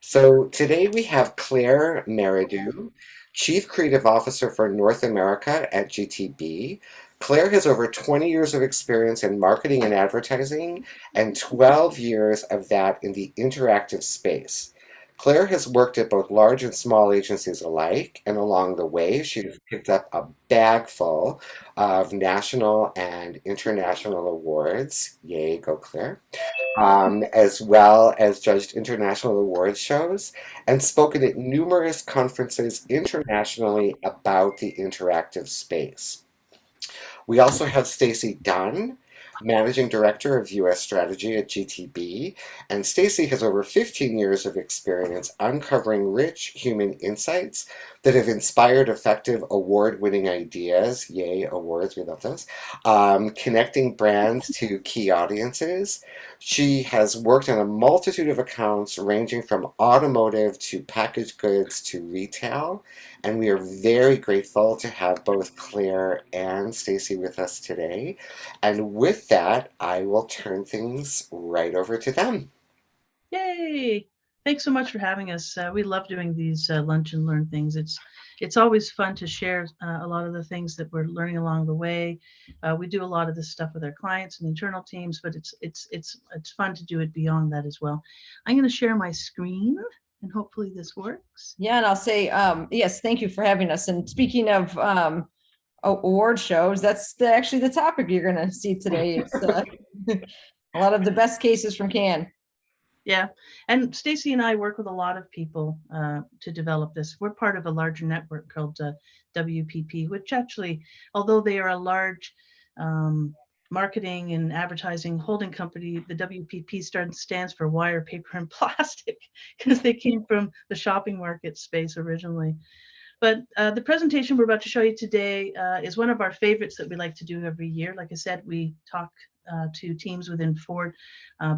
So today we have Claire Meridew, Chief Creative Officer for North America at GTB. Claire has over 20 years of experience in marketing and advertising and 12 years of that in the interactive space. Claire has worked at both large and small agencies alike, and along the way, she's picked up a bag full of national and international awards. Yay, go Claire! As well as judged international awards shows and spoken at numerous conferences internationally about the interactive space. We also have Stacy Dunn, Managing Director of US Strategy at GTB, and Stacy has over 15 years of experience uncovering rich human insights that have inspired effective award-winning ideas. Yay, awards, we love those. Connecting brands to key audiences. She has worked on a multitude of accounts ranging from automotive to packaged goods to retail. And we are very grateful to have both Claire and Stacy with us today. And with that, I will turn things right over to them. Yay! Thanks so much for having us. We love doing these lunch and learn things. It's always fun to share a lot of the things that we're learning along the way. We do a lot of this stuff with our clients and internal teams, but it's fun to do it beyond that as well. I'm going to share my screen, and hopefully this works. Yeah, and I'll say yes, thank you for having us. And speaking of award shows, that's actually the topic you're going to see today. It's a lot of the best cases from Cannes. Yeah, and Stacy and I work with a lot of people to develop this. We're part of a larger network called WPP, which actually, although they are a large marketing and advertising holding company, the WPP stands for wire, paper, and plastic because they came from the shopping market space originally. But the presentation we're about to show you today is one of our favorites that we like to do every year. Like I said, we talk to teams within Ford,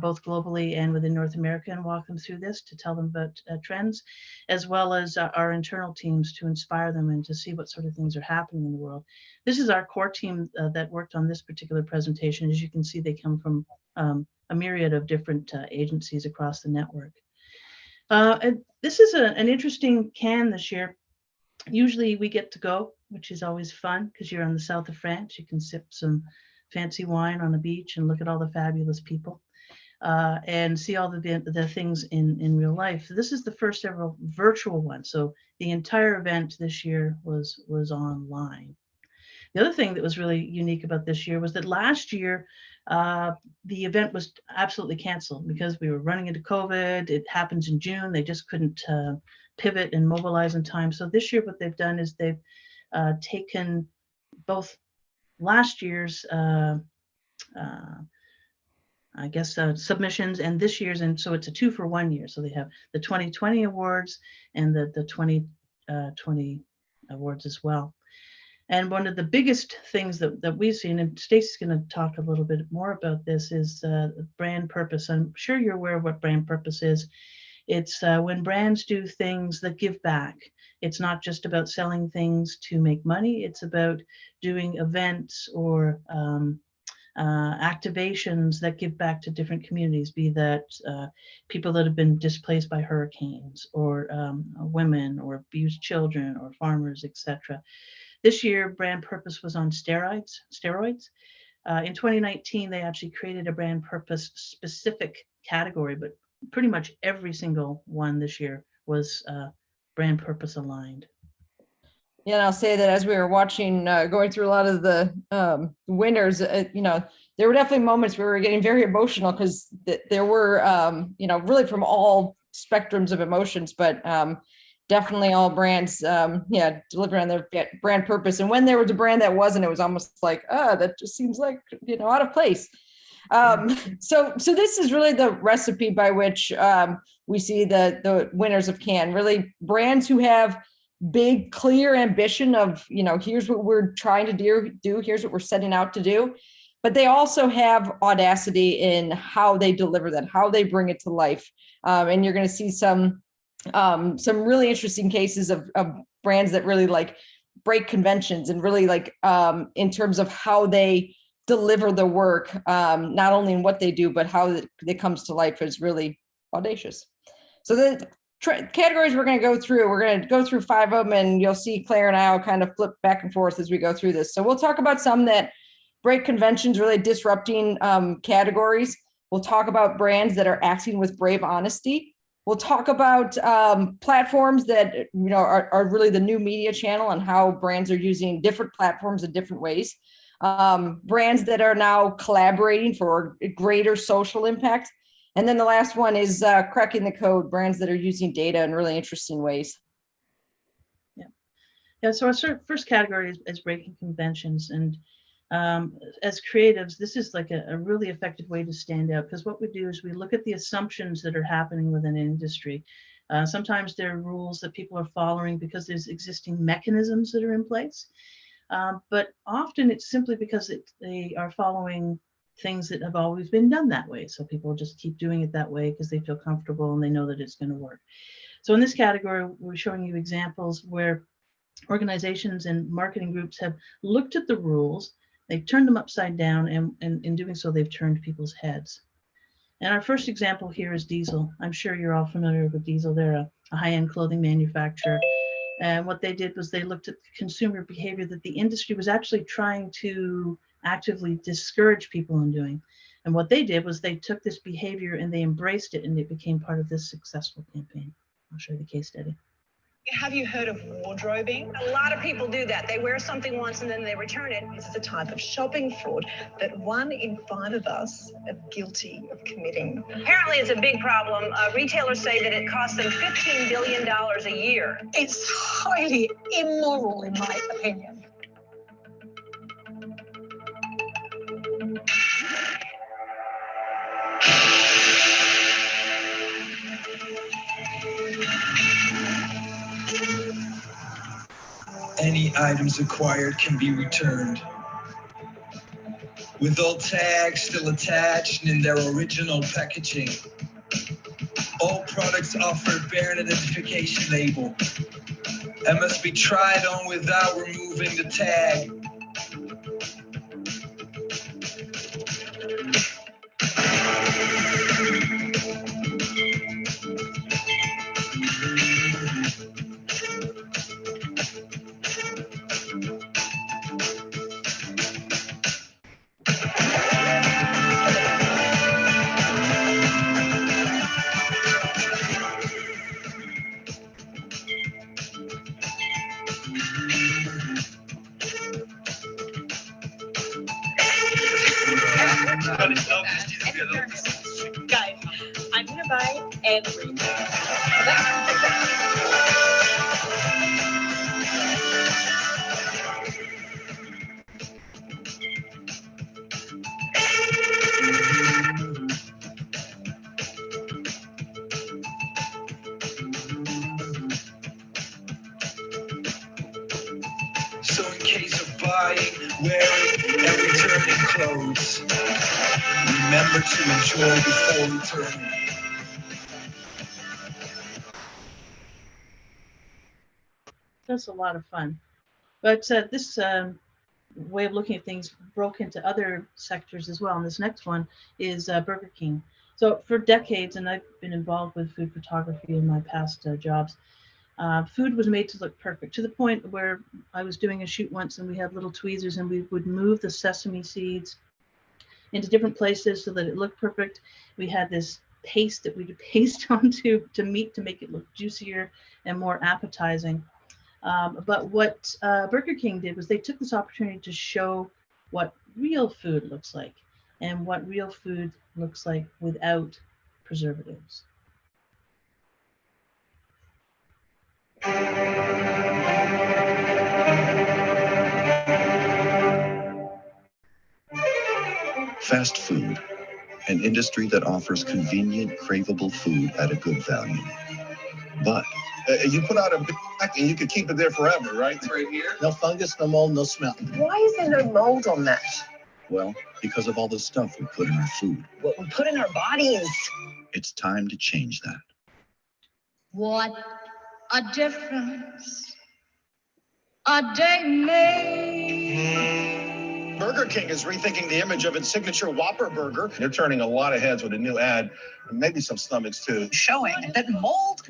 both globally and within North America, and walk them through this to tell them about trends, as well as our internal teams to inspire them and to see what sort of things are happening in the world. This is our core team that worked on this particular presentation. As you can see, they come from a myriad of different agencies across the network. And this is an interesting Cannes this year. Usually we get to go, which is always fun because you're on the south of France. You can sip some fancy wine on the beach and look at all the fabulous people and see all the things in real life. This is the first ever virtual one. So the entire event this year was online. The other thing that was really unique about this year was that last year, the event was absolutely canceled because we were running into COVID. It happens in June. They just couldn't pivot and mobilize in time. So this year, what they've done is they've taken both last year's, submissions and this year's, and so it's a 2-for-1 year. So they have the 2020 awards and the 2020 awards as well. And one of the biggest things that we've seen, and Stacey's going to talk a little bit more about this, is brand purpose. I'm sure you're aware of what brand purpose is. It's when brands do things that give back. It's not just about selling things to make money. It's about doing events or activations that give back to different communities, be that people that have been displaced by hurricanes, or women, or abused children, or farmers, etc. This year, brand purpose was on steroids. In 2019, they actually created a brand purpose specific category, but pretty much every single one this year was brand purpose aligned. Yeah, and I'll say that as we were watching, going through a lot of the winners, there were definitely moments where we were getting very emotional because there were, really from all spectrums of emotions, but definitely all brands, delivering on their brand purpose. And when there was a brand that wasn't, it was almost like, that just seems like, out of place. So this is really the recipe by which we see the winners of Cannes, really brands who have big, clear ambition of, here's what we're trying to do, here's what we're setting out to do. But they also have audacity in how they deliver that, how they bring it to life. And you're going to see some really interesting cases of brands that really like break conventions and really like in terms of how they deliver the work, not only in what they do, but how it comes to life is really audacious. So categories we're going to go through. We're going to go through 5 of them, and you'll see Claire and I will kind of flip back and forth as we go through this. So we'll talk about some that break conventions, really disrupting categories. We'll talk about brands that are acting with brave honesty. We'll talk about platforms that are really the new media channel and how brands are using different platforms in different ways. Brands that are now collaborating for greater social impact. And then the last one is cracking the code, brands that are using data in really interesting ways. Yeah, so our first category is breaking conventions. And as creatives, this is like a really effective way to stand out, because what we do is we look at the assumptions that are happening within an industry. Sometimes there are rules that people are following because there's existing mechanisms that are in place. But often it's simply because they are following things that have always been done that way. So people just keep doing it that way because they feel comfortable and they know that it's going to work. So in this category, we're showing you examples where organizations and marketing groups have looked at the rules, they've turned them upside down, and in doing so, they've turned people's heads. And our first example here is Diesel. I'm sure you're all familiar with Diesel. They're a high-end clothing manufacturer. And what they did was they looked at consumer behavior that the industry was actually trying to actively discourage people in doing. And what they did was they took this behavior and they embraced it, and it became part of this successful campaign. I'll show you the case study. Have you heard of wardrobing? A lot of people do that. They wear something once and then they return it. This is a type of shopping fraud that 1 in 5 of us are guilty of committing. Apparently, it's a big problem. Retailers say that it costs them $15 billion a year. It's highly immoral, in my opinion. Any items acquired can be returned, with all tags still attached in their original packaging. All products offer bear an identification label and must be tried on without removing the tag. Guys, I'm gonna buy everything. So in case of buying, wearing, and returning clothes, remember to enjoy before returning. That's a lot of fun. But this way of looking at things broke into other sectors as well. And this next one is Burger King. So for decades, and I've been involved with food photography in my past jobs, food was made to look perfect, to the point where I was doing a shoot once and we had little tweezers and we would move the sesame seeds into different places so that it looked perfect. We had this paste that we would paste onto meat to make it look juicier and more appetizing. But what Burger King did was they took this opportunity to show what real food looks like and what real food looks like without preservatives. Fast food, an industry that offers convenient, craveable food at a good value. But you put out a big pack and you could keep it there forever, right? It's right here. No fungus, no mold, no smell. Why is there no mold on that? well, because of all the stuff we put in our food. What we put in our bodies. It's time to change that. What a difference a day made. Burger King is rethinking the image of its signature Whopper burger. They're turning a lot of heads with a new ad, and maybe some stomachs too. Showing that mold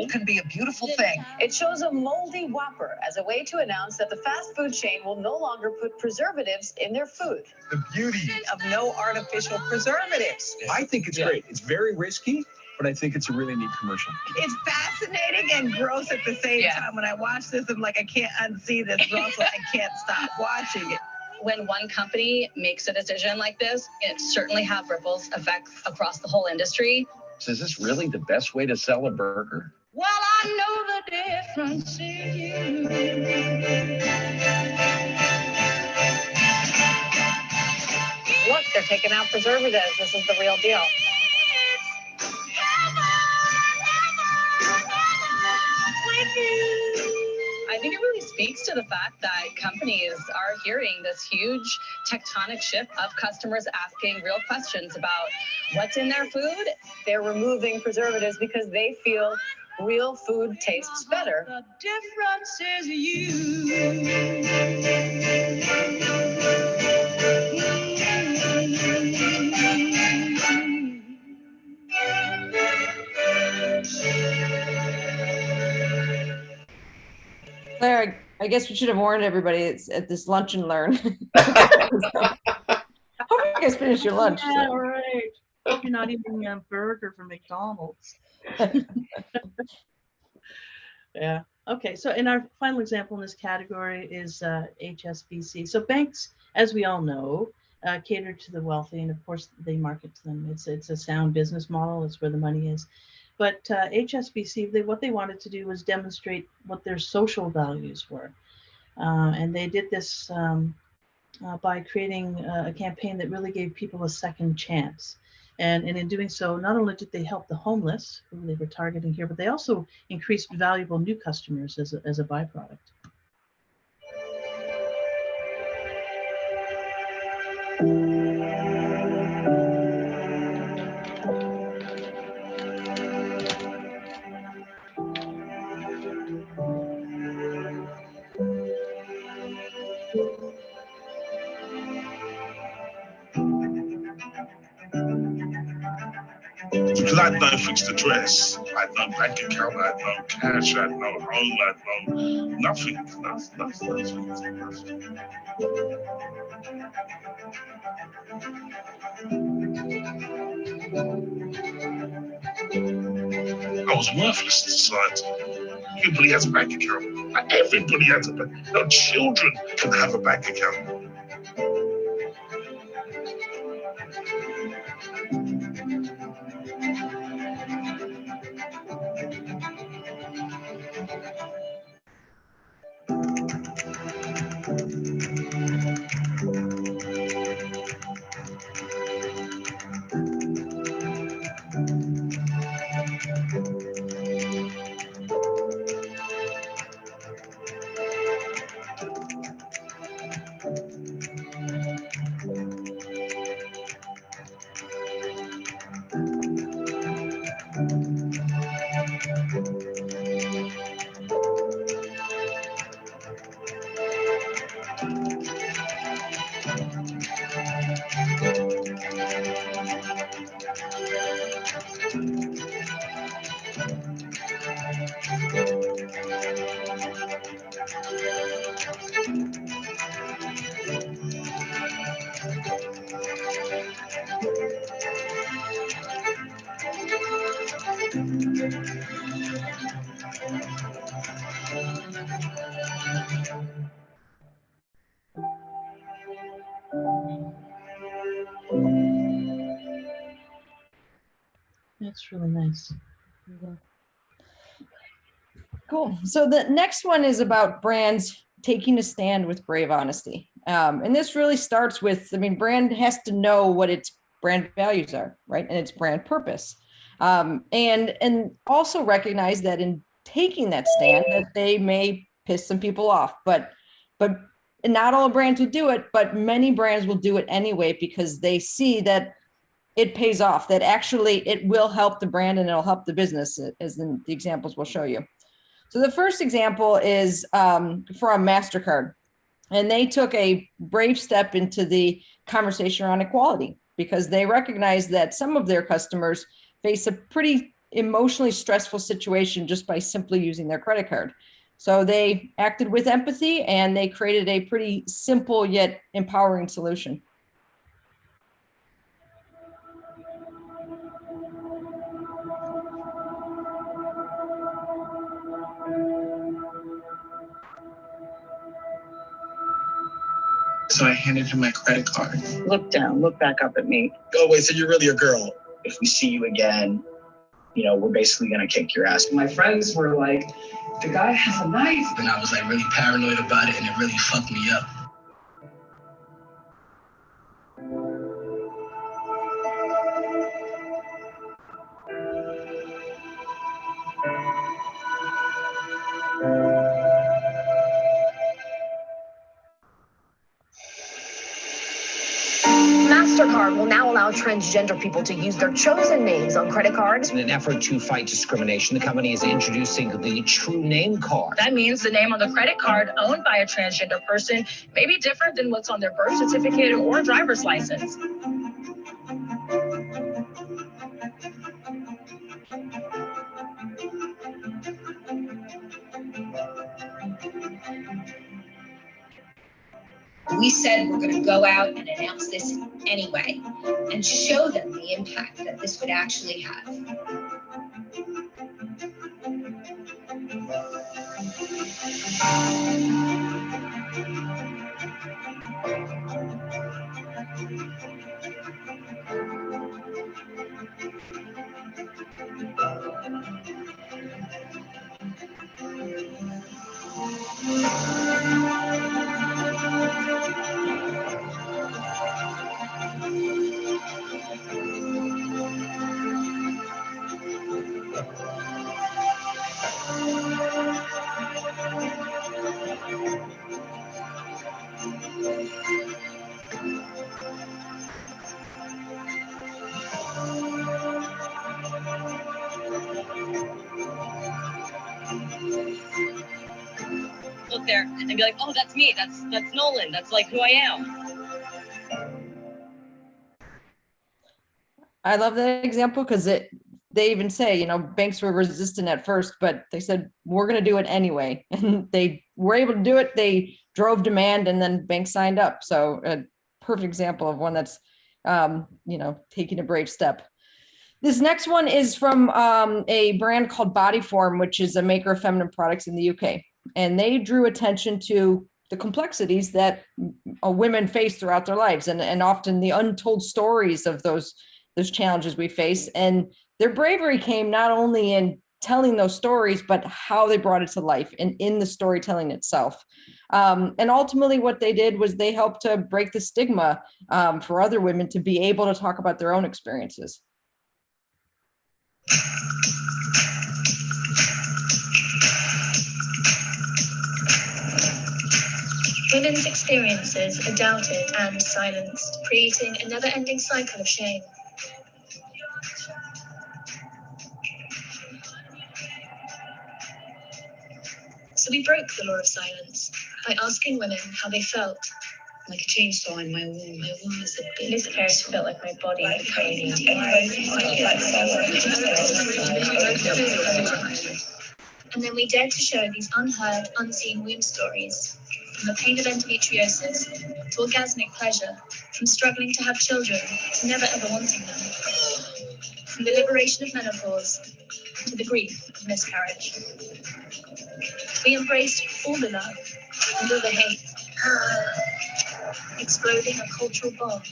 can be a beautiful thing. It shows a moldy Whopper as a way to announce that the fast food chain will no longer put preservatives in their food. The beauty. Of no artificial preservatives. I think it's great. It's very risky, but I think it's a really neat commercial. It's fascinating and gross at the same time. When I watch this, I'm like, I can't unsee this, but also I can't stop watching it. When one company makes a decision like this, it certainly have ripples effects across the whole industry. So is this really the best way to sell a burger? Well, I know the difference in you. Look, they're taking out preservatives. This is the real deal. I think it really speaks to the fact that companies are hearing this huge tectonic shift of customers asking real questions about what's in their food. They're removing preservatives because they feel real food tastes better. The difference is you. Claire, I guess we should have warned everybody it's at this lunch and learn. Hope you guys finish your lunch. Yeah, right. Hope you're not eating a burger from McDonald's. Yeah. Okay. So, in our final example in this category is HSBC. So, banks, as we all know, cater to the wealthy, and of course, they market to them. It's a sound business model. It's where the money is. But HSBC, what they wanted to do was demonstrate what their social values were. And they did this by creating a campaign that really gave people a second chance. And in doing so, not only did they help the homeless, who they were targeting here, but they also increased valuable new customers as a byproduct. Because I had no fixed address, I had no bank account, I had no cash, I had no home, I had no nothing. I was worthless to society. Everybody has a bank account. Everybody has a bank account. No children can have a bank account. That's really nice. Cool. So the next one is about brands taking a stand with brave honesty. And this really starts with, brand has to know what its brand values are, right? And its brand purpose. And also recognize that in taking that stand, that they may piss some people off, but not all brands will do it, but many brands will do it anyway, because they see that it pays off, that actually it will help the brand and it'll help the business, as the examples will show you. So the first example is from MasterCard. And they took a brave step into the conversation around equality because they recognize that some of their customers face a pretty emotionally stressful situation just by simply using their credit card. So they acted with empathy and they created a pretty simple yet empowering solution. So I handed him my credit card. Look down, look back up at me. Oh, wait, so you're really a girl? If we see you again, you know, we're basically gonna kick your ass. My friends were like, the guy has a knife. And I was like really paranoid about it and it really fucked me up. MasterCard will now allow transgender people to use their chosen names on credit cards. In an effort to fight discrimination, the company is introducing the True Name Card. That means the name on the credit card owned by a transgender person may be different than what's on their birth certificate or driver's license. We said we're going to go out and announce this anyway and show them the impact that this would actually have. Look there and be like, oh, that's me. That's Nolan. That's like who I am. I love that example because they even say, you know, banks were resistant at first, but they said, we're going to do it anyway. And they were able to do it. They drove demand and then banks signed up. So a perfect example of one that's, you know, taking a brave step. This next one is from a brand called Bodyform, which is a maker of feminine products in the UK. And they drew attention to the complexities that women face throughout their lives and often the untold stories of those challenges we face. And their bravery came not only in telling those stories, but how they brought it to life and in the storytelling itself. And ultimately what they did was they helped to break the stigma for other women to be able to talk about their own experiences. Women's experiences are doubted and silenced, creating a never-ending cycle of shame. So we broke the law of silence by asking women how they felt. Like a chainsaw in my womb. My womb is a bit. Miscarriage felt like my body becoming And then we dared to show these unheard, unseen womb stories. From the pain of endometriosis to orgasmic pleasure, from struggling to have children to never ever wanting them, from the liberation of menopause to the grief of miscarriage. We embraced all the love and all the hate, exploding a cultural bomb,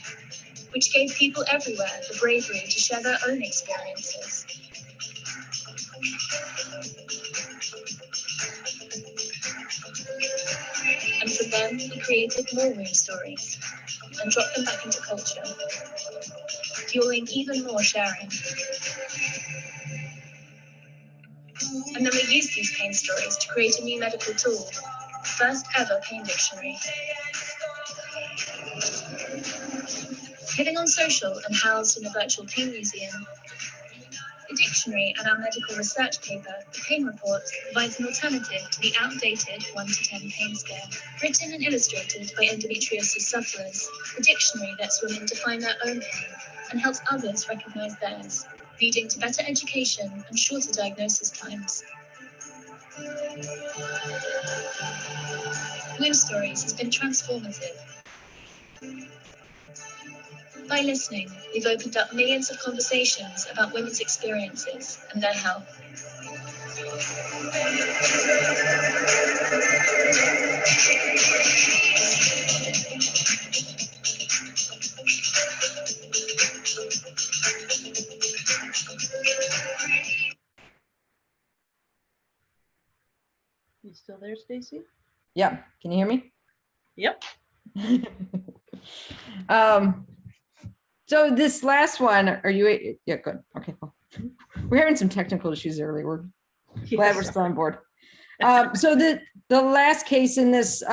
which gave people everywhere the bravery to share their own experiences. And from them, we created more womb stories and dropped them back into culture, fueling even more sharing. And then we used these pain stories to create a new medical tool, the first ever pain dictionary. Living on social and housed in a virtual pain museum, the dictionary and our medical research paper, the Pain Report, provides an alternative to the outdated 1 to 10 pain scale. Written and illustrated by endometriosis sufferers, the dictionary lets women define their own pain and helps others recognize theirs, leading to better education and shorter diagnosis times. Wound Stories has been transformative. By listening, we've opened up millions of conversations about women's experiences and their health. You still there, Stacy? Yeah, can you hear me? Yep. So this last one, are you, yeah, good. Okay, cool. We're having some technical issues earlier. We're glad we're still on board. So the last case in this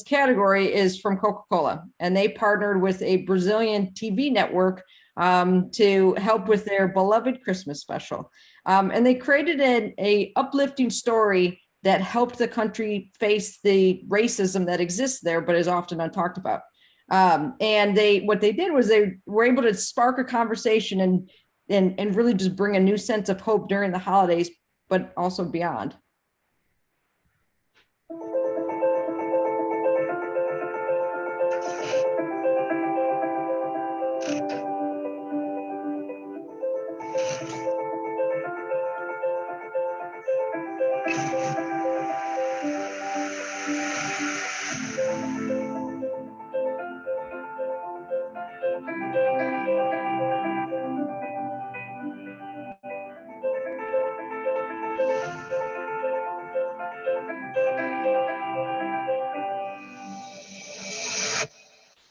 category is from Coca-Cola, and they partnered with a Brazilian TV network to help with their beloved Christmas special. And they created a uplifting story that helped the country face the racism that exists there, but is often untalked about. And what they did was they were able to spark a conversation and really just bring a new sense of hope during the holidays, but also beyond.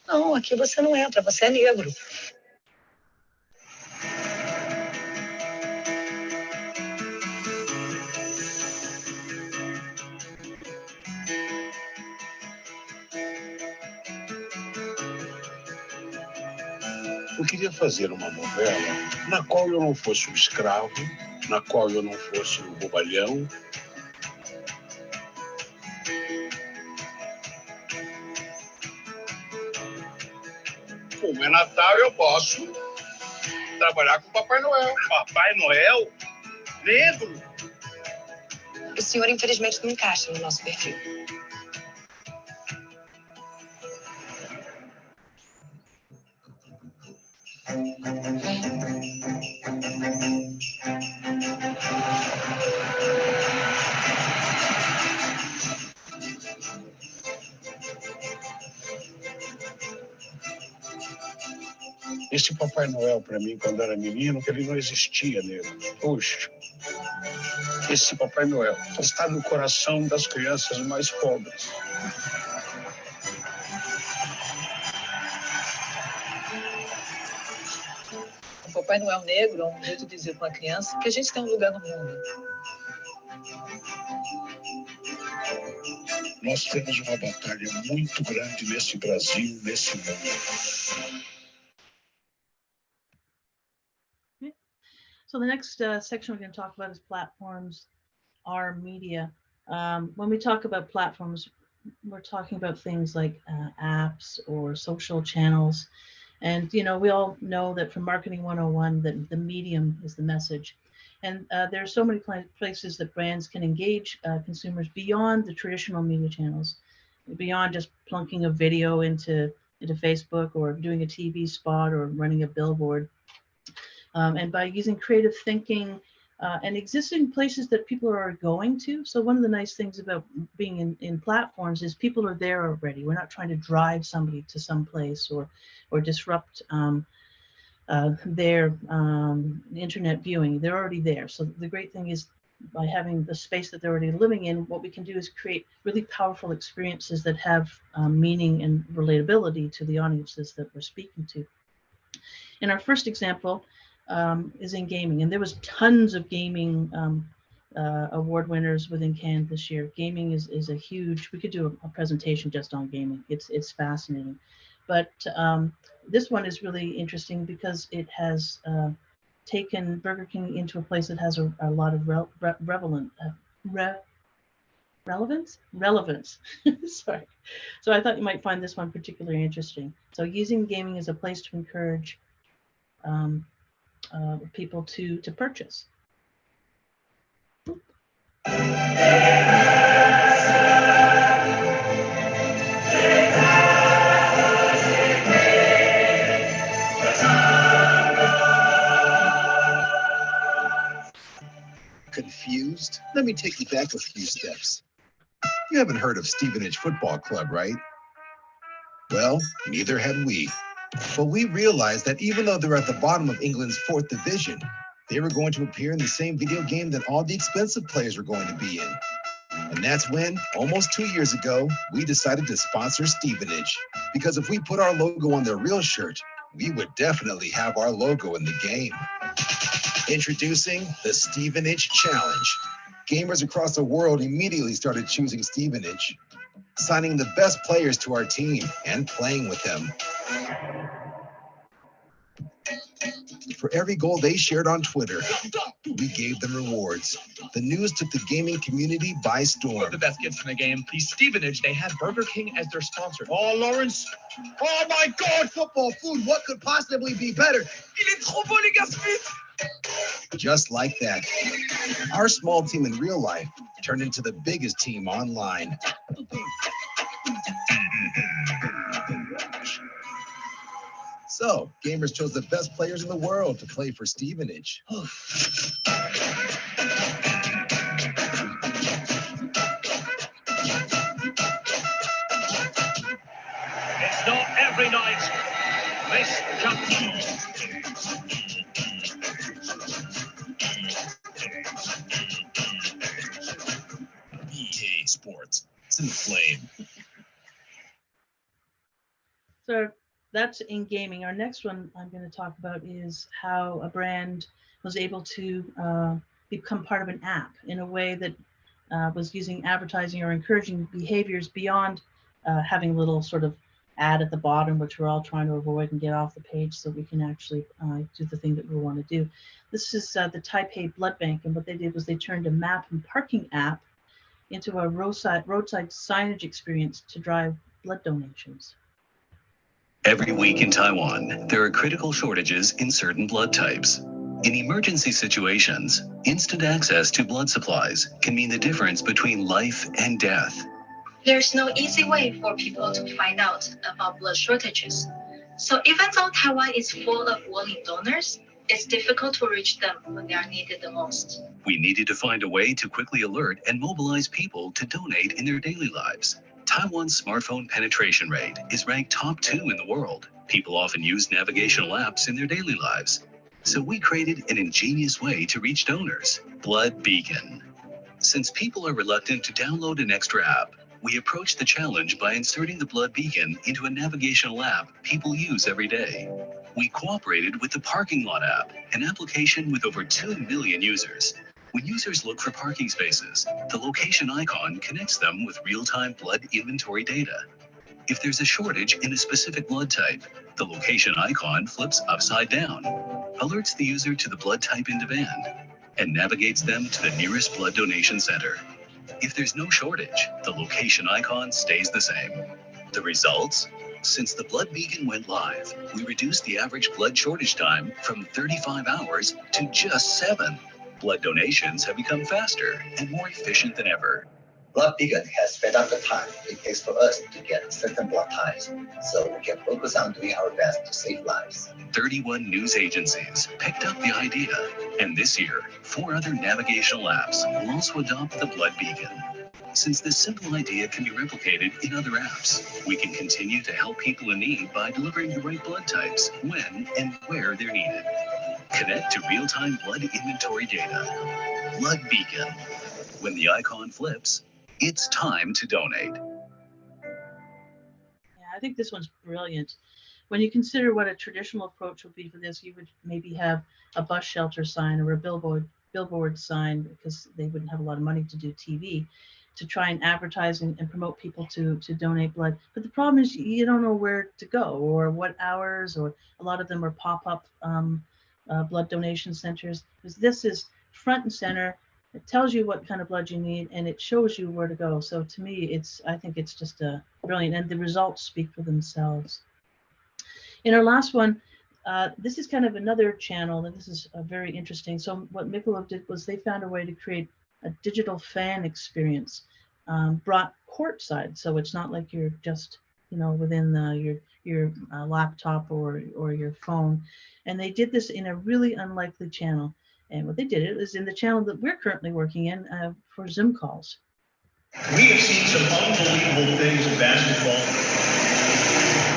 Não, aqui você não entra, você é negro. Eu queria fazer uma novela na qual eu não fosse um escravo, na qual eu não fosse um bobalhão. Como é Natal, eu posso trabalhar com Papai Noel. Papai Noel? Negro? O senhor, infelizmente, não encaixa no nosso perfil. Esse Papai Noel, para mim, quando era menino, que ele não existia negro. Puxa, esse Papai Noel está no coração das crianças mais pobres. O Papai Noel negro é um jeito de dizer para uma criança que a gente tem um lugar no mundo. Nós temos uma batalha muito grande nesse Brasil, nesse mundo. So the next section we're going to talk about is platforms, our media. When we talk about platforms, we're talking about things like apps or social channels. And, you know, we all know that from Marketing 101, that the medium is the message. And there are so many places that brands can engage consumers beyond the traditional media channels, beyond just plunking a video into Facebook or doing a TV spot or running a billboard. And by using creative thinking and existing places that people are going to. So one of the nice things about being in platforms is people are there already. We're not trying to drive somebody to some place or disrupt their internet viewing. They're already there. So the great thing is by having the space that they're already living in, what we can do is create really powerful experiences that have meaning and relatability to the audiences that we're speaking to. And our first example is in gaming, and there was tons of gaming award winners within Cannes this year. Gaming is a huge, we could do a presentation just on gaming. It's fascinating. But this one is really interesting because it has taken Burger King into a place that has a lot of relevance. Sorry. So I thought you might find this one particularly interesting. So using gaming as a place to encourage people to purchase. Confused? Let me take you back a few steps. You haven't heard of Stevenage Football Club, right? Well, neither had we. But we realized that even though they're at the bottom of England's 4th division, they were going to appear in the same video game that all the expensive players were going to be in. And that's when, almost 2 years ago, we decided to sponsor Stevenage. Because if we put our logo on their real shirt, we would definitely have our logo in the game. Introducing the Stevenage Challenge. Gamers across the world immediately started choosing Stevenage, signing the best players to our team and playing with them. For every goal they shared on Twitter, we gave them rewards. The news took the gaming community by storm. The best gifts in the game. The Stevenage, they had Burger King as their sponsor. Oh, Lawrence. Oh, my God. Football food, what could possibly be better? Il est trop beau, les gars, Smith. Just like that, our small team in real life turned into the biggest team online. So, gamers chose the best players in the world to play for Stevenage. It's not every night. This comes. EA Sports. It's in the flame. So that's in gaming. Our next one I'm going to talk about is how a brand was able to become part of an app in a way that was using advertising or encouraging behaviors beyond having a little sort of ad at the bottom, which we're all trying to avoid and get off the page so we can actually do the thing that we want to do. This is the Taipei Blood Bank, and what they did was they turned a map and parking app into a roadside signage experience to drive blood donations. Every week in Taiwan, there are critical shortages in certain blood types. In emergency situations, instant access to blood supplies can mean the difference between life and death. There's no easy way for people to find out about blood shortages. So even though Taiwan is full of willing donors, it's difficult to reach them when they are needed the most. We needed to find a way to quickly alert and mobilize people to donate in their daily lives. Taiwan's smartphone penetration rate is ranked top 2 in the world. People often use navigational apps in their daily lives. So we created an ingenious way to reach donors, Blood Beacon. Since people are reluctant to download an extra app, we approached the challenge by inserting the Blood Beacon into a navigational app people use every day. We cooperated with the Parking Lot app, an application with over 2 million users. When users look for parking spaces, the location icon connects them with real-time blood inventory data. If there's a shortage in a specific blood type, the location icon flips upside down, alerts the user to the blood type in demand, and navigates them to the nearest blood donation center. If there's no shortage, the location icon stays the same. The results? Since the Blood Beacon went live, we reduced the average blood shortage time from 35 hours to just 7. Blood donations have become faster and more efficient than ever. Blood Beacon has sped up the time it takes for us to get certain blood types, so we can focus on doing our best to save lives. 31 news agencies picked up the idea, and this year, 4 other navigational apps will also adopt the Blood Beacon. Since this simple idea can be replicated in other apps, we can continue to help people in need by delivering the right blood types when and where they're needed. Connect to real-time blood inventory data. Blood Beacon. When the icon flips, it's time to donate. Yeah, I think this one's brilliant. When you consider what a traditional approach would be for this, you would maybe have a bus shelter sign or a billboard sign, because they wouldn't have a lot of money to do TV, to try and advertise and promote people to donate blood. But the problem is you don't know where to go or what hours, or a lot of them are pop-up blood donation centers. This is front and center. It tells you what kind of blood you need, and it shows you where to go. So to me, I think it's just brilliant, and the results speak for themselves. In our last one, this is kind of another channel, and this is very interesting. So what Michelob did was they found a way to create a digital fan experience, brought courtside. So it's not like you're just, within your laptop or your phone. And they did this in a really unlikely channel. And what they did, it was in the channel that we're currently working in for Zoom calls. We have seen some unbelievable things in basketball.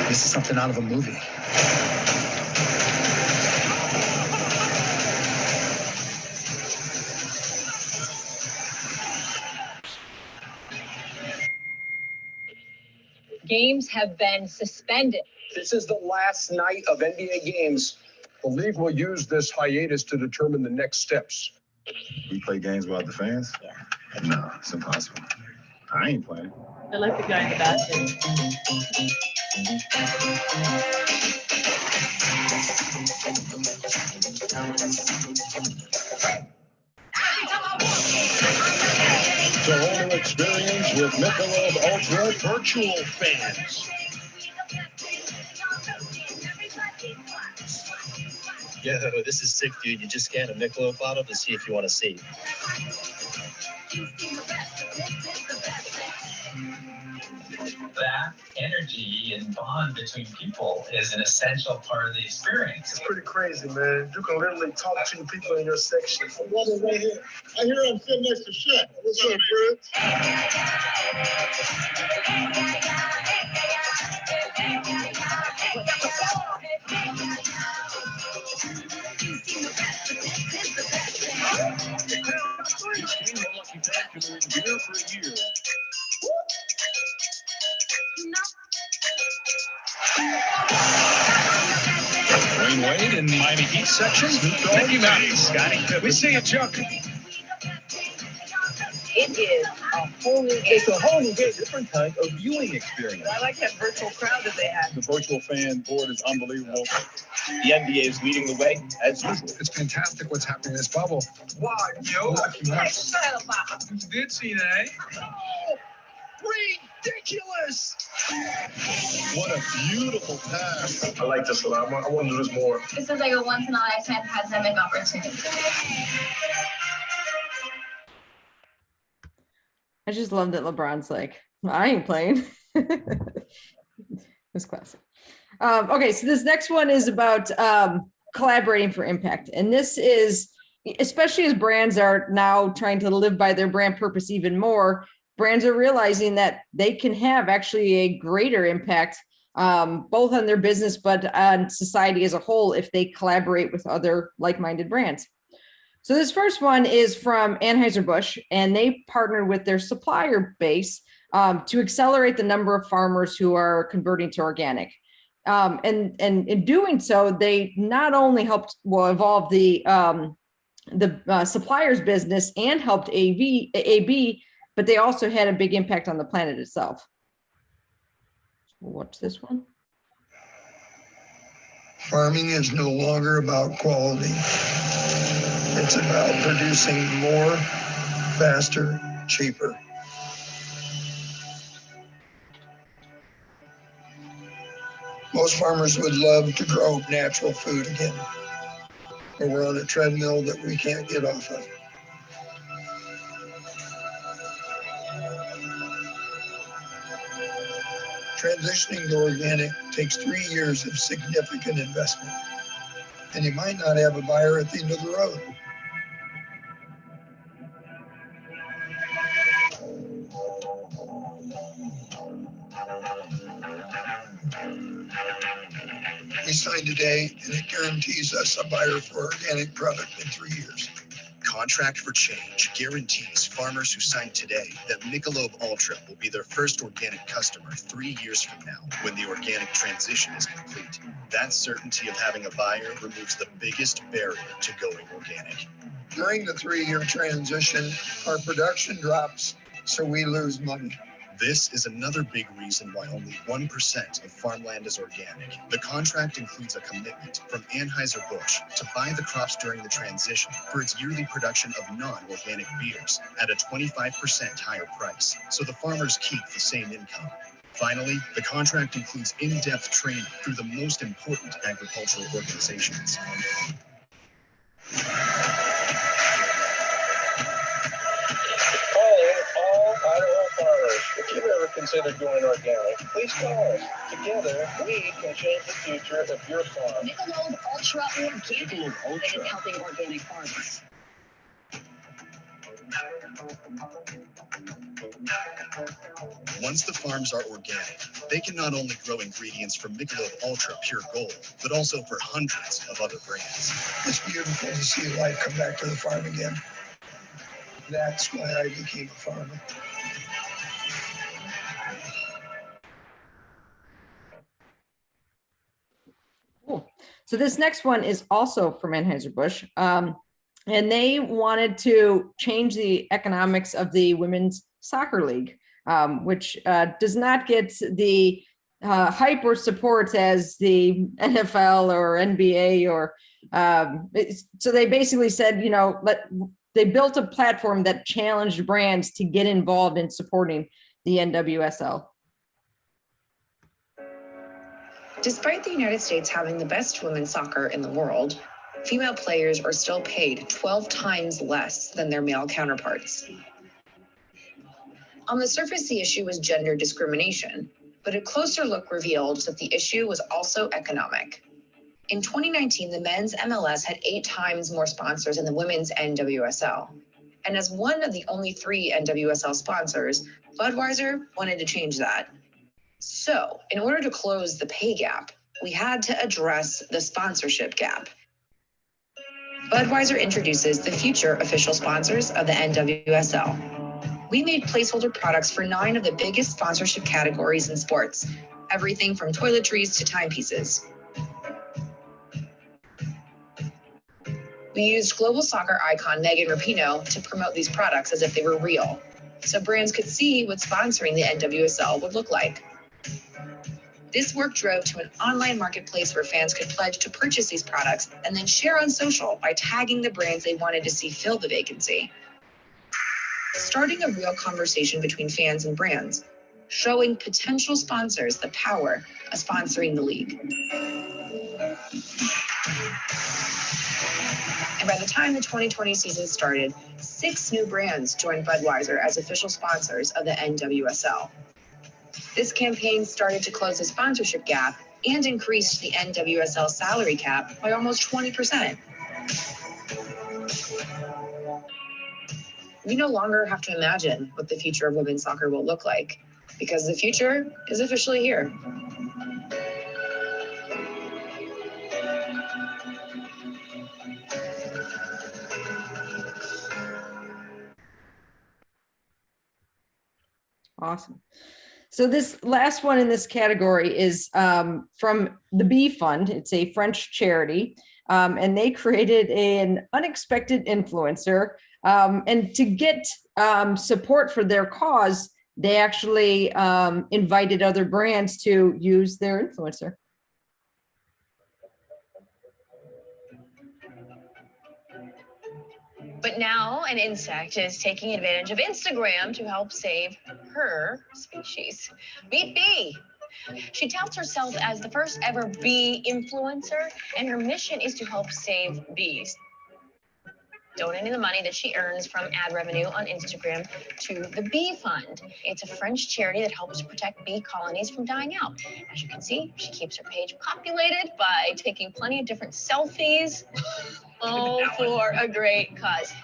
This is something out of a movie. Games have been suspended. This is the last night of NBA games. The league will use this hiatus to determine the next steps. We play games without the fans? Yeah. No, it's impossible. I ain't playing. I like the guy in the basket. It's a whole new experience with Michelob Ultra virtual fans. Yo, this is sick, dude. You just scan a Michelob bottle to see if you want to see. That energy and bond between people is an essential part of the experience. It's pretty crazy, man. You can literally talk to the people in your section. I'm walking right here. I hear I'm sitting next to Shaq. What's up, Dwayne Wade in the Miami Heat section. Mickey Mouse. We see it, Chuck. It is a whole new game. It's a whole new game, different type of viewing experience. I like that virtual crowd that they have. The virtual fan board is unbelievable. The NBA is leading the way, as usual. It's fantastic what's happening in this bubble. Wow, yo. Lucky Mouse. You did see that, eh? Ridiculous! What a beautiful pass. I like this a lot. I want to do this more. This is like a once in a lifetime pandemic opportunity. I just love that LeBron's like, I ain't playing. It's classic. Okay, so this next one is about collaborating for impact. And this is, especially as brands are now trying to live by their brand purpose even more, brands are realizing that they can have actually a greater impact, both on their business, but on society as a whole, if they collaborate with other like-minded brands. So this first one is from Anheuser-Busch, and they partnered with their supplier base to accelerate the number of farmers who are converting to organic. And in doing so, they not only helped evolve the supplier's business and helped AB, but they also had a big impact on the planet itself. Watch this one. Farming is no longer about quality. It's about producing more, faster, cheaper. Most farmers would love to grow natural food again, but we're on a treadmill that we can't get off of. Transitioning to organic takes 3 years of significant investment, and you might not have a buyer at the end of the road. We signed today, and it guarantees us a buyer for organic product in 3 years. Contract for Change guarantees farmers who sign today that Michelob Ultra will be their first organic customer 3 years from now when the organic transition is complete. That certainty of having a buyer removes the biggest barrier to going organic. During the 3-year transition, our production drops, so we lose money. This is another big reason why only 1% of farmland is organic. The contract includes a commitment from Anheuser-Busch to buy the crops during the transition for its yearly production of non-organic beers at a 25% higher price, so the farmers keep the same income. Finally, the contract includes in-depth training through the most important agricultural organizations. All Idaho farmers, if you've ever considered going organic, please call us. Together, we can change the future of your farm. Michelob Ultra Organic, Ultra. In helping organic farmers. Once the farms are organic, they can not only grow ingredients from Michelob Ultra Pure Gold, but also for hundreds of other brands. It's beautiful to see life come back to the farm again. That's why I became a farmer. Cool. So this next one is also from Anheuser-Busch. And they wanted to change the economics of the women's soccer league, which does not get the hype or support as the NFL or NBA or so they basically said, you know, they built a platform that challenged brands to get involved in supporting the NWSL. Despite the United States having the best women's soccer in the world, female players are still paid 12 times less than their male counterparts. On the surface, the issue was gender discrimination, but a closer look revealed that the issue was also economic. In 2019, the men's MLS had 8 times more sponsors than the women's NWSL. And as one of the only 3 NWSL sponsors, Budweiser wanted to change that. So, in order to close the pay gap, we had to address the sponsorship gap. Budweiser introduces the future official sponsors of the NWSL. We made placeholder products for 9 of the biggest sponsorship categories in sports, everything from toiletries to timepieces. We used global soccer icon Megan Rapinoe to promote these products as if they were real, so brands could see what sponsoring the NWSL would look like. This work drove to an online marketplace where fans could pledge to purchase these products and then share on social by tagging the brands they wanted to see fill the vacancy. Starting a real conversation between fans and brands, showing potential sponsors the power of sponsoring the league. And by the time the 2020 season started, 6 new brands joined Budweiser as official sponsors of the NWSL. This campaign started to close the sponsorship gap and increased the NWSL salary cap by almost 20%. We no longer have to imagine what the future of women's soccer will look like, because the future is officially here. Awesome. So this last one in this category is from the Bee Fund. It's a French charity, and they created an unexpected influencer. And to get support for their cause, they actually invited other brands to use their influencer. But now an insect is taking advantage of Instagram to help save her species. Meet Bee. She touts herself as the first ever bee influencer, and her mission is to help save bees, donating the money that she earns from ad revenue on Instagram to the Bee Fund. It's a French charity that helps protect bee colonies from dying out. As you can see, she keeps her page populated by taking plenty of different selfies, all for a great cause.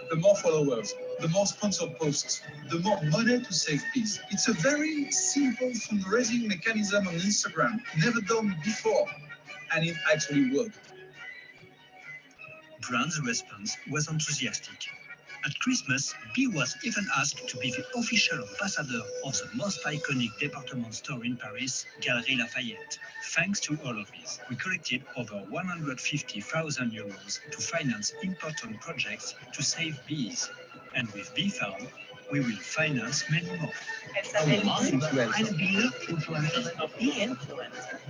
The more followers, the more sponsored posts, the more money to save bees. It's a very simple fundraising mechanism on Instagram, never done before, and it actually worked. Brand's response was enthusiastic. At Christmas, Bee was even asked to be the official ambassador of the most iconic department store in Paris, Galeries Lafayette. Thanks to all of this, we collected over 150,000 euros to finance important projects to save bees. And with Bee Farm, we will finance many more. Elle s'appelle Bee Influencer. Bee Influencer.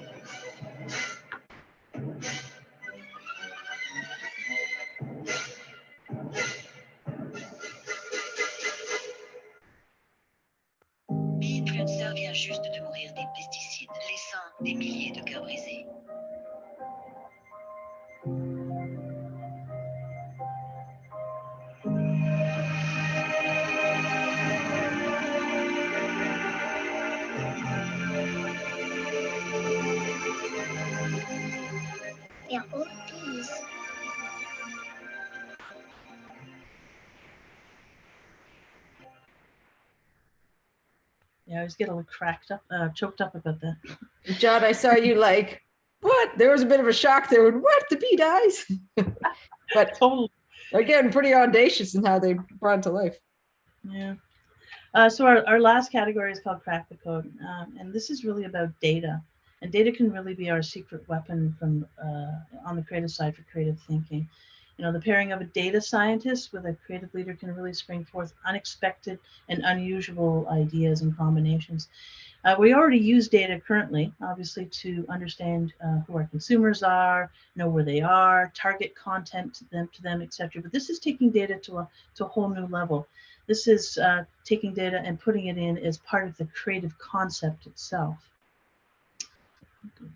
Bee Influencer vient juste de mourir des pesticides, laissant des milliers de cœurs brisés. They're all bees. Yeah, I always get a little choked up about that. John, I saw you like, what? There was a bit of a shock there. What? The bee dies? But totally. Again, pretty audacious in how they brought it to life. Yeah. So our last category is called Crack the Code. And this is really about data. And data can really be our secret weapon from on the creative side for creative thinking. You know, the pairing of a data scientist with a creative leader can really spring forth unexpected and unusual ideas and combinations. We already use data currently, obviously, to understand who our consumers are, know where they are, target content to them, etc. But this is taking data to a whole new level. This is taking data and putting it in as part of the creative concept itself.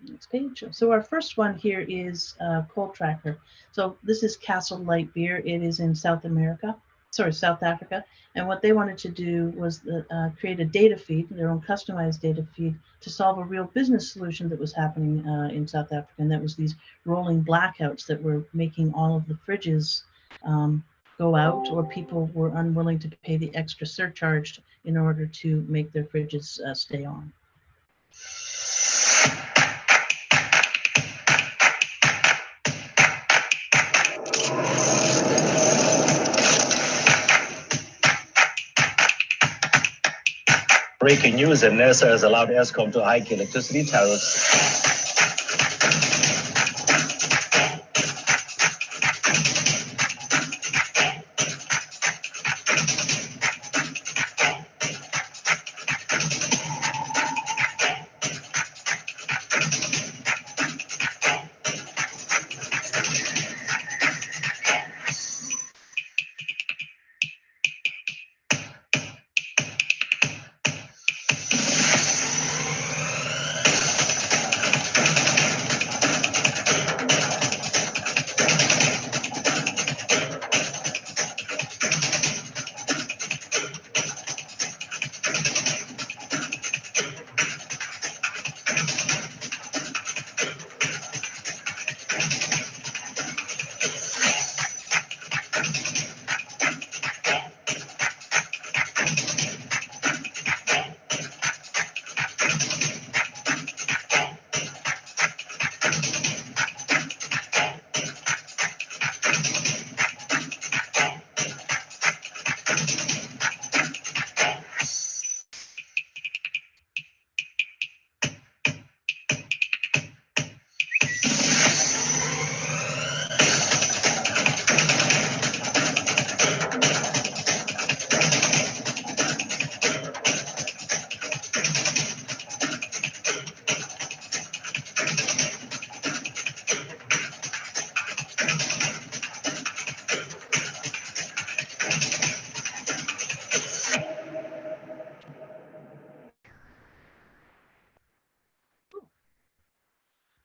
Next page. So our first one here is Cold Tracker. So this is Castle Light Beer. It is in South Africa. And what they wanted to do was create a data feed, their own customized data feed, to solve a real business solution that was happening in South Africa. And that was these rolling blackouts that were making all of the fridges go out, or people were unwilling to pay the extra surcharge in order to make their fridges stay on. Breaking news, and NASA has allowed Eskom to hike electricity tariffs.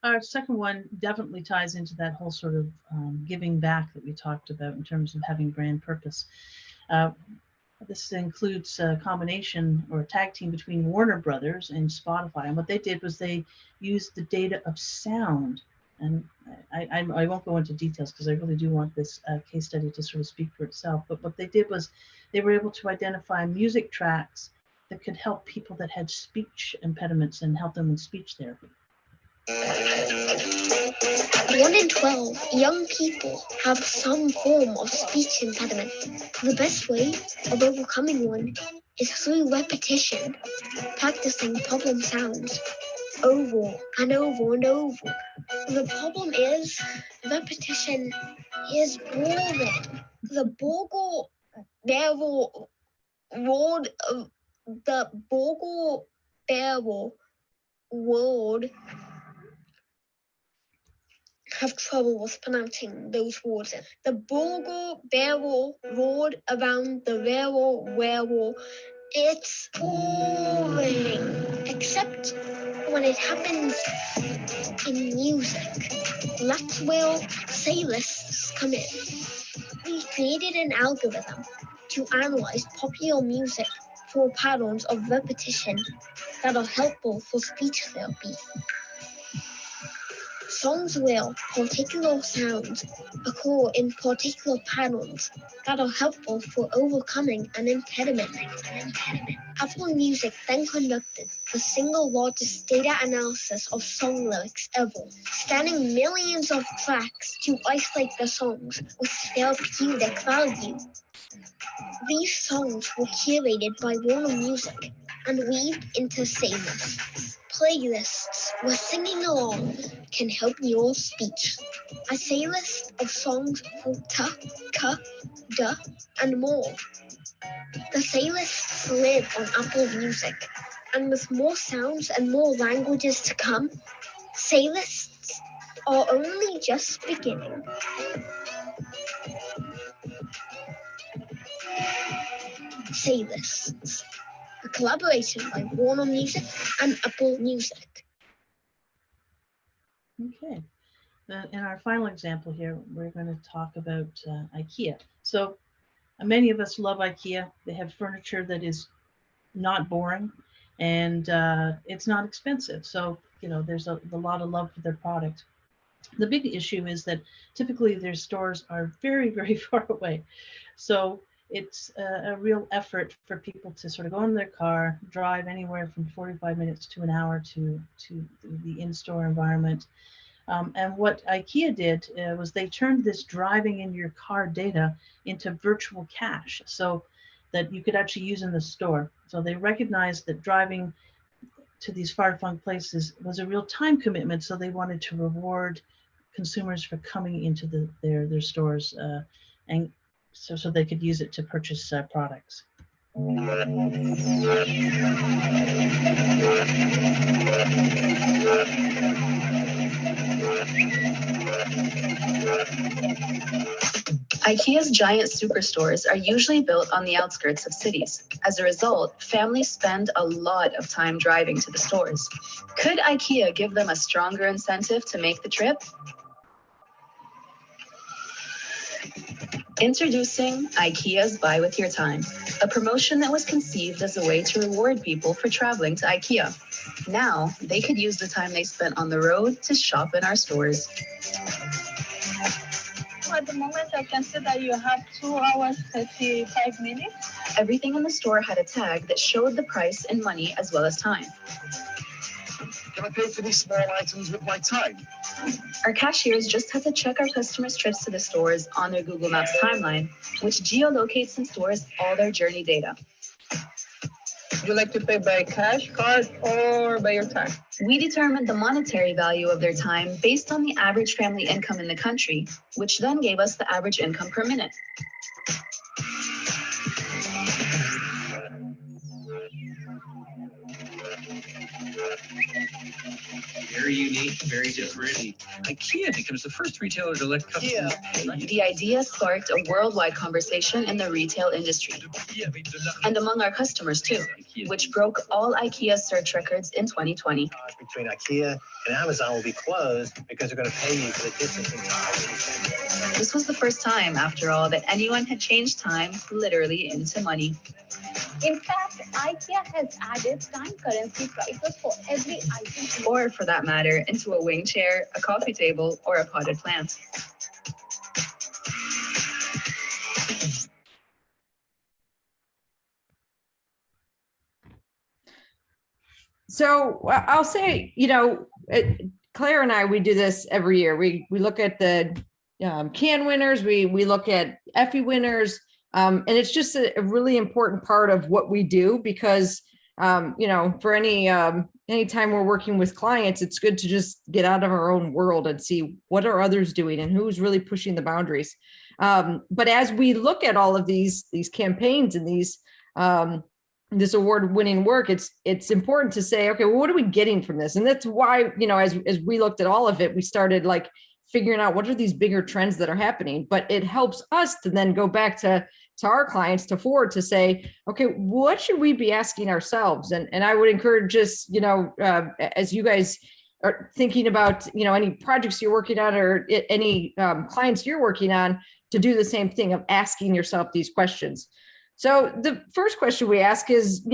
Our second one definitely ties into that whole sort of giving back that we talked about in terms of having brand purpose. This includes a combination or a tag team between Warner Brothers and Spotify. And what they did was they used the data of sound. And I won't go into details because I really do want this case study to sort of speak for itself. But what they did was they were able to identify music tracks that could help people that had speech impediments and help them in speech therapy. 1 in 12 young people have some form of speech impediment. The best way of overcoming one is through repetition, practicing problem sounds over and over and over. The problem is repetition is boring. The Bogle Barrel Road of the Bogle Barrel Road have trouble with pronouncing those words. The Bogle Barrel Road around the railroad. It's boring, except when it happens in music. That's where playlists come in. We created an algorithm to analyze popular music for patterns of repetition that are helpful for speech therapy. Songs where particular sounds occur in particular patterns that are helpful for overcoming an impediment. Apple Music then conducted the single largest data analysis of song lyrics ever, scanning millions of tracks to isolate the songs with therapeutic value. These songs were curated by Warner Music and weaved into playlists. Playlists where singing along can help your speech. A playlist of songs for ta, ka, da, and more. The playlists live on Apple Music, and with more sounds and more languages to come, playlists are only just beginning. Playlists, a collaboration by Warner Music and Apple Music. Okay. In our final example here, we're going to talk about IKEA. So many of us love IKEA. They have furniture that is not boring, and it's not expensive. So, you know, there's a lot of love for their product. The big issue is that typically their stores are very, very far away. So it's a real effort for people to sort of go in their car, drive anywhere from 45 minutes to an hour to the in-store environment. And what IKEA did was they turned this driving in your car data into virtual cash so that you could actually use in the store. So they recognized that driving to these far-flung places was a real time commitment. So they wanted to reward consumers for coming into their stores and so they could use it to purchase products. IKEA's giant superstores are usually built on the outskirts of cities. As a result, families spend a lot of time driving to the stores. Could IKEA give them a stronger incentive to make the trip? Introducing IKEA's Buy With Your Time, a promotion that was conceived as a way to reward people for traveling to IKEA. Now, they could use the time they spent on the road to shop in our stores. At the moment, I can see that you have 2 hours, 35 minutes. Everything in the store had a tag that showed the price in money as well as time. Can I pay for these small items with my time? Our cashiers just had to check our customers' trips to the stores on their Google Maps timeline, which geolocates and stores all their journey data. Would you like to pay by cash, card, or by your time? We determined the monetary value of their time based on the average family income in the country, which then gave us the average income per minute. Very unique, very different. IKEA becomes the first retailer to let customers pay. The idea sparked a worldwide conversation in the retail industry and among our customers too, which broke all IKEA's search records in 2020. Between IKEA and Amazon will be closed because they're going to pay you for the distance in time. This was the first time, after all, that anyone had changed time literally into money. In fact, IKEA has added time currency prices for every item. Or, for that matter, into a wing chair, a coffee table, or a potted plant. So I'll say, you know, Claire and I, we do this every year. We look at the CAN winners, we look at Effie winners, and it's just a really important part of what we do because, for any time we're working with clients, it's good to just get out of our own world and see what are others doing and who's really pushing the boundaries. But as we look at all of these campaigns and this award-winning work, it's important to say, okay, well, what are we getting from this? And that's why, as we looked at all of it, we started like figuring out what are these bigger trends that are happening. But it helps us to then go back to our clients to forward to say, okay, what should we be asking ourselves? And I would encourage just, as you guys are thinking about, any projects you're working on or any clients you're working on, to do the same thing of asking yourself these questions. So the first question we ask is,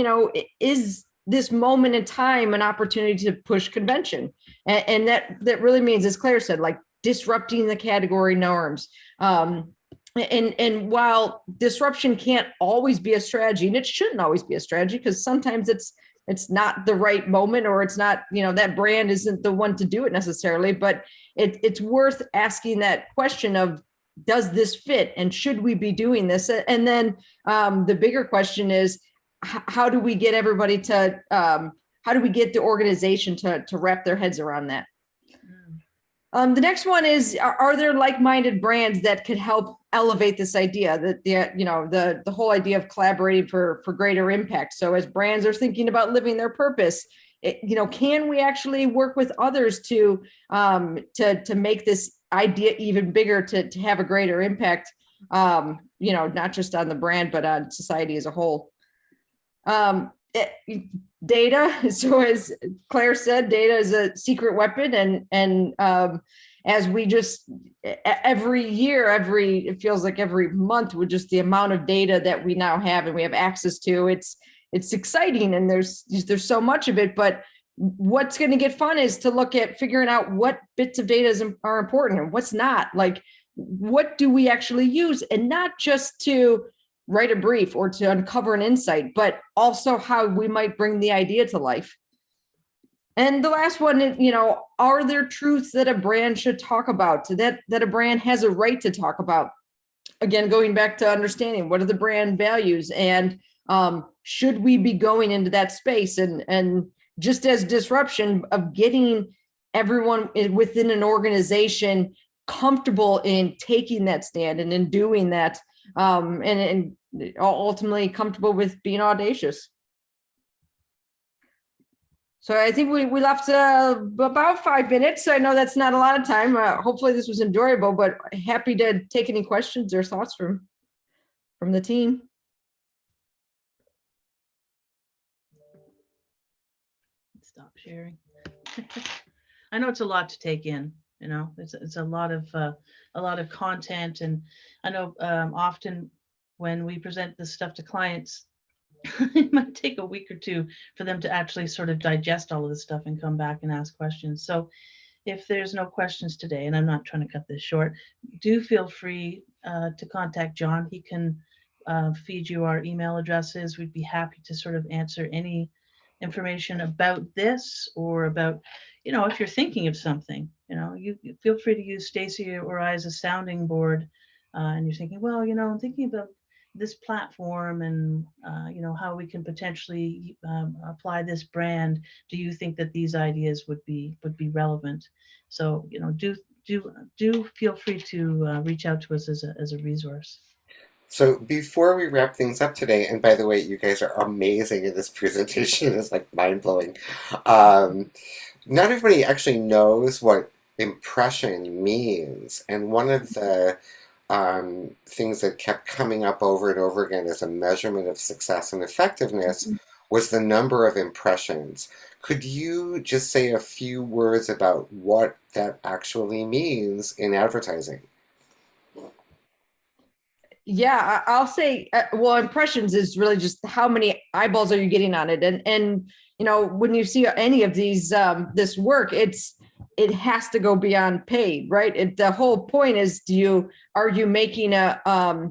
is this moment in time an opportunity to push convention? And that really means, as Claire said, like disrupting the category norms. And while disruption can't always be a strategy, and it shouldn't always be a strategy, because sometimes it's not the right moment, or it's not, that brand isn't the one to do it necessarily, but it's worth asking that question of, does this fit, and should we be doing this? And then the bigger question is, how do we get everybody to, how do we get the organization to wrap their heads around that? The next one is, are there like-minded brands that could help elevate this idea, that the whole idea of collaborating for greater impact? So as brands are thinking about living their purpose, can we actually work with others to make this idea even bigger, to have a greater impact, not just on the brand, but on society as a whole? Data. So as Claire said, data is a secret weapon. And as we just, every year, it feels like every month, with just the amount of data that we now have and we have access to, it's exciting, and there's so much of it. But what's going to get fun is to look at figuring out what bits of data are important and what's not. Like, what do we actually use? And not just to write a brief or to uncover an insight, but also how we might bring the idea to life. And the last one is, are there truths that a brand should talk about, that a brand has a right to talk about? Again, going back to understanding what are the brand values, and should we be going into that space? And just as disruption of getting everyone within an organization comfortable in taking that stand and in doing that, and ultimately comfortable with being audacious. So I think we left about 5 minutes. I know that's not a lot of time. Hopefully this was enjoyable, but happy to take any questions or thoughts from the team. Stop sharing. I know it's a lot to take in. It's a lot of content, and I know often when we present this stuff to clients, it might take a week or two for them to actually sort of digest all of this stuff and come back and ask questions. So if there's no questions today, and I'm not trying to cut this short, do feel free to contact John. He can feed you our email addresses. We'd be happy to sort of answer any information about this, or about, if you're thinking of something, you feel free to use Stacy or I as a sounding board, and you're thinking, well, I'm thinking about this platform, and how we can potentially apply this brand. Do you think that these ideas would be relevant? So do feel free to reach out to us as a resource. So before we wrap things up today, and by the way, you guys are amazing in this presentation. It's like mind-blowing. Not everybody actually knows what impression means, and one of the things that kept coming up over and over again as a measurement of success and effectiveness was the number of impressions. Could you just say a few words about what that actually means in advertising? Yeah, I'll say, well, impressions is really just how many eyeballs are you getting on it. And when you see any of these, this work, it has to go beyond paid, right? The whole point is, are you making a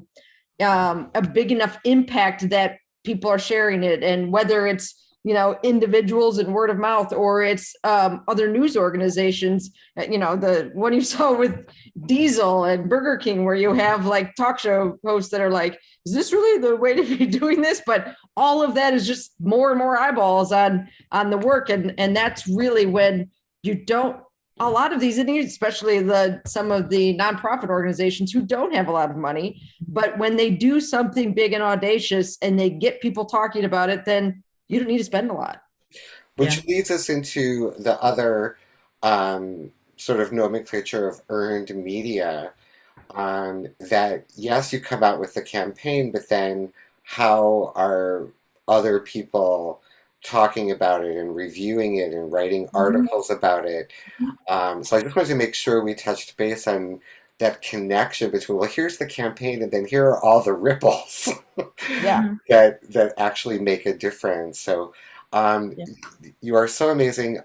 big enough impact that people are sharing it? And whether it's individuals and word of mouth, or it's other news organizations, the one you saw with Diesel and Burger King, where you have like talk show hosts that are like, is this really the way to be doing this? But all of that is just more and more eyeballs on the work. And that's really when you don't, a lot of these, especially some of the nonprofit organizations who don't have a lot of money, but when they do something big and audacious and they get people talking about it, then you don't need to spend a lot. Which leads us into the other sort of nomenclature of earned media, that yes, you come out with the campaign, but then how are other people talking about it and reviewing it and writing articles about it? So I just wanted to make sure we touched base on that connection between, well, here's the campaign, and then here are all the ripples that actually make a difference. So you are so amazing.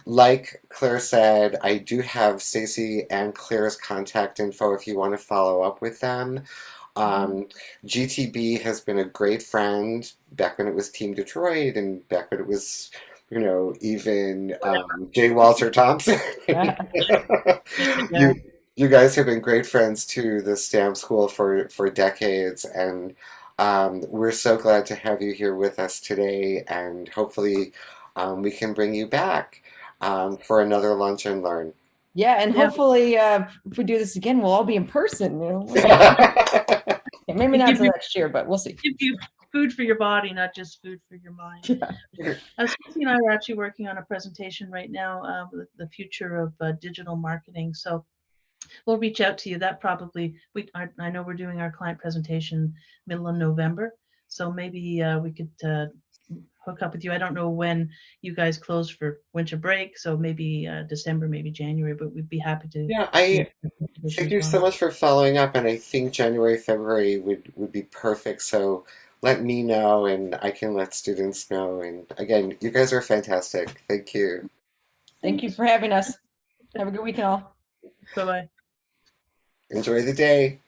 Like Claire said, I do have Stacey and Claire's contact info if you want to follow up with them. GTB has been a great friend back when it was Team Detroit and back when it was, even J. Walter Thompson. You guys have been great friends to the STAMP School for decades, and we're so glad to have you here with us today, and hopefully we can bring you back for another Lunch and Learn. Yeah, and hopefully if we do this again, we'll all be in person. Maybe not until next year, but we'll see. Give you food for your body, not just food for your mind. Stacey and I are actually working on a presentation right now, the future of digital marketing. So we'll reach out to you. That probably, I know we're doing our client presentation middle of November. So maybe we could hook up with you. I don't know when you guys close for winter break. So maybe December, maybe January, but we'd be happy to. Yeah, thank you so much for following up. And I think January, February would be perfect. So let me know and I can let students know. And again, you guys are fantastic. Thank you. Thank you for having us. Have a good weekend all. Bye-bye. Enjoy the day.